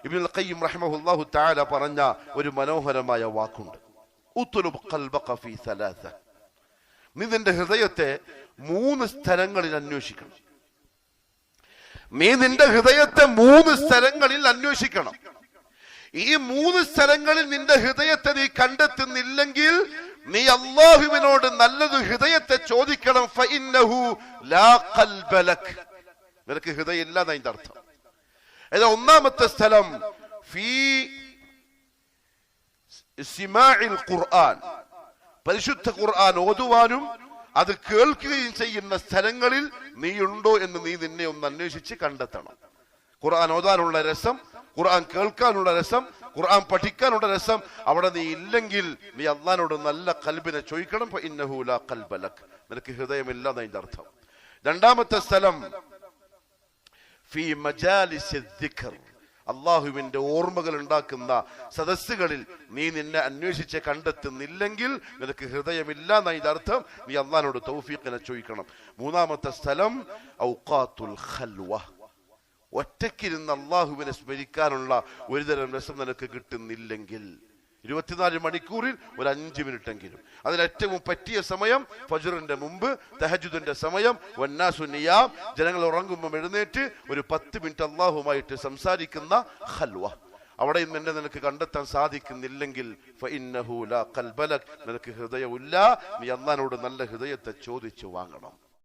ഇബ്നുൽ ഖയ്യിം റഹിമഹുല്ലാഹു തആല പറഞ്ഞ ഒരു മനോഹരമായ വാക്കുണ്ട്. ഉത്ലുബ് ഖൽബക ഫീ സലാസ. നീ നിന്റെ ഹൃദയത്തെ 3 സ്ഥലങ്ങളിൽ അന്വേഷിക്കണം. നീ നിന്റെ ഹൃദയത്തെ 3 സ്ഥലങ്ങളിൽ അന്വേഷിക്കണം. ഈ 3 സ്ഥലങ്ങളിൽ നിന്റെ ഹൃദയത്തെ നീ കണ്ടെത്തുന്നില്ലെങ്കിൽ നീ അല്ലാഹുവിനോട് നല്ലൊരു ഹൃദയത്തെ ചോദിക്കണം. ഫഇന്നഹു ലാ ഖൽബ ലക്. നിനക്ക് ഹൃദയം ഇല്ല എന്നതിന്റെ അർത്ഥം. ഒന്നാമത്തെ സ്ഥലം ഫീ സിമാഇൽ ഖുർആൻ. പരിശുദ്ധ ഖുർആൻ ഓതുവാനും അത് കേൾക്കുകയും ചെയ്യുന്ന സ്ഥലങ്ങളിൽ നീ ഉണ്ടോ എന്ന് നീ നിന്നെ ഒന്ന് അന്വേഷിച്ച് കണ്ടെത്തണം. ഖുർആൻ ഓതാനുള്ള രസം, ഖുർആൻ കേൾക്കാനുള്ള രസം, ഖുർആൻ പഠിക്കാനുള്ള രസം അവിടെ നീ ഇല്ലെങ്കിൽ നീ അല്ലാഹുവോട് നല്ല ഖൽബിനെ ചോദിക്കണം. ഫഇന്നഹു ലാ ഖൽബ ലക്. നിനക്ക് ഹൃദയമില്ല എന്നതിന്റെ അർത്ഥം. രണ്ടാമത്തെ സ്ഥലം ഫീ മജാലിസ് ദിക്ർ. അള്ളാഹുവിന്റെ ഓർമ്മകൾ ഉണ്ടാക്കുന്ന സദസ്സുകളിൽ നീ നിന്നെ അന്വേഷിച്ച് കണ്ടെത്തുന്നില്ലെങ്കിൽ നിനക്ക് ഹൃദയമില്ല എന്നതിന്റെ അർത്ഥം. നീ അള്ളാഹുവോട് തൗഫീഖിനെ ചോദിക്കണം. മൂന്നാമത്തെ സ്ഥലം ഔഖാത്തുൽ ഖൽവ. ഒറ്റയ്ക്കിരുന്ന് അള്ളാഹുവിനെ സ്മരിക്കാനുള്ള ഒരുതരം രസം നിനക്ക് കിട്ടുന്നില്ലെങ്കിൽ 24 മണിക്കൂറിൽ ഒരു 5 മിനിറ്റെങ്കിലും. അതിന് ഏറ്റവും പറ്റിയ സമയം ഫജ്റിന്റെ മുമ്പ്, തഹജ്ജുദിന്റെ സമയം, വന്നാസു നിയാം, ജനങ്ങൾ ഉറങ്ങുമ്പോൾ എഴുന്നേറ്റ് ഒരു 10 മിനിറ്റ് അള്ളാഹുമായിട്ട് സംസാരിക്കുന്ന ഖൽവ. അവിടെ നിന്നെ നിനക്ക് കണ്ടെത്താൻ സാധിക്കുന്നില്ലെങ്കിൽ ഫഇന്നഹു ലാ ഖൽബ ലക്. നിനക്ക് ഹൃദയമില്ല. നീ അല്ലാഹുവോട് നല്ല ഹൃദയത്തെ ചോദിച്ചു വാങ്ങണം.